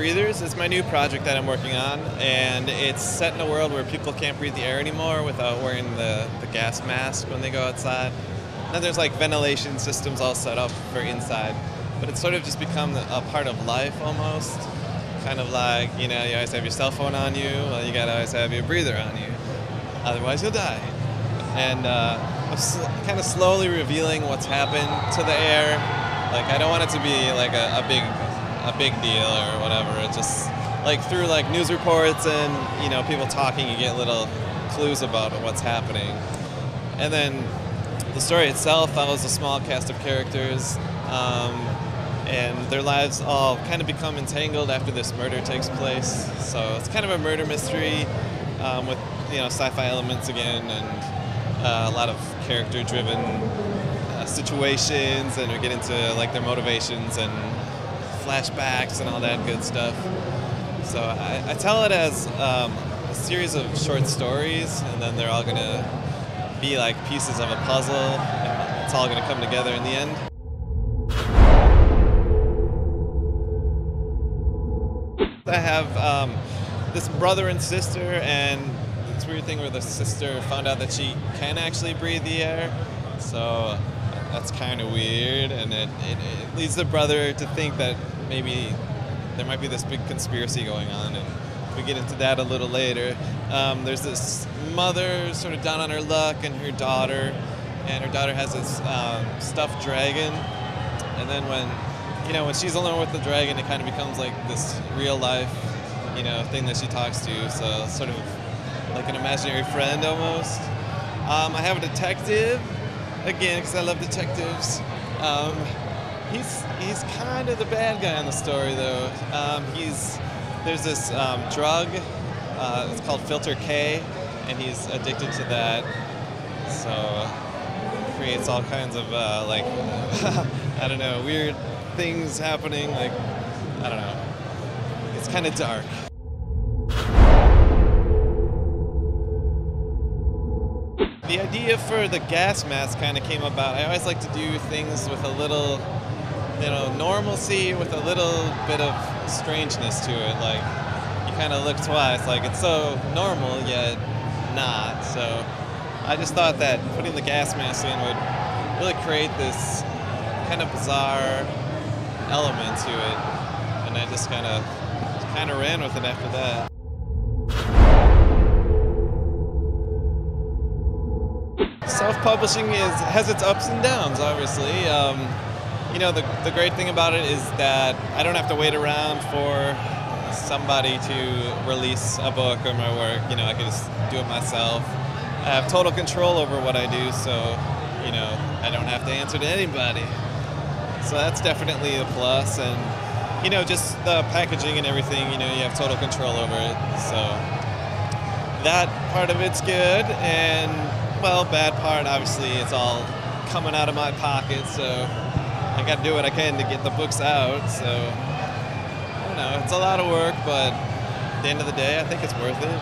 Breathers is my new project that I'm working on, and it's set in a world where people can't breathe the air anymore without wearing the gas mask when they go outside. And then there's like ventilation systems all set up for inside, but it's sort of just become a part of life almost. Kind of like, you know, you always have your cell phone on you, well, you gotta always have your breather on you, otherwise you'll die. And I'm kind of slowly revealing what's happened to the air. Like, I don't want it to be like a big deal or whatever. It's just like through like news reports and, you know, people talking, you get little clues about what's happening. And then the story itself follows a small cast of characters, and their lives all kind of become entangled after this murder takes place. So it's kind of a murder mystery with, you know, sci-fi elements again, and a lot of character-driven situations, and we get into like their motivations and flashbacks and all that good stuff. So I tell it as a series of short stories, and then they're all gonna be like pieces of a puzzle, and it's all gonna come together in the end. I have this brother and sister, and this weird thing where the sister found out that she can actually breathe the air, so that's kind of weird, and it leads the brother to think that maybe there might be this big conspiracy going on, and we get into that a little later. There's this mother sort of down on her luck, and her daughter has this stuffed dragon, and then when she's alone with the dragon, it kind of becomes like this real life, you know, thing that she talks to, so sort of like an imaginary friend almost. I have a detective, again, because I love detectives. He's kind of the bad guy in the story, though. There's this drug, it's called Filter K, and he's addicted to that, so it creates all kinds of, like, I don't know, weird things happening, like, I don't know. It's kind of dark. The idea for the gas mask kind of came about. I always like to do things with a little, you know, normalcy with a little bit of strangeness to it. Like, you kind of look twice, like it's so normal yet not. So I just thought that putting the gas mask in would really create this kind of bizarre element to it, and I just kind of ran with it after that. Self-publishing has its ups and downs, obviously. You know, the great thing about it is that I don't have to wait around for somebody to release a book or my work. You know, I can just do it myself. I have total control over what I do, so, you know, I don't have to answer to anybody. So that's definitely a plus, and, you know, just the packaging and everything, you know, you have total control over it. So that part of it's good, and, well, bad part, obviously, it's all coming out of my pocket, so I got to do what I can to get the books out. So, I don't know, it's a lot of work, but at the end of the day, I think it's worth it.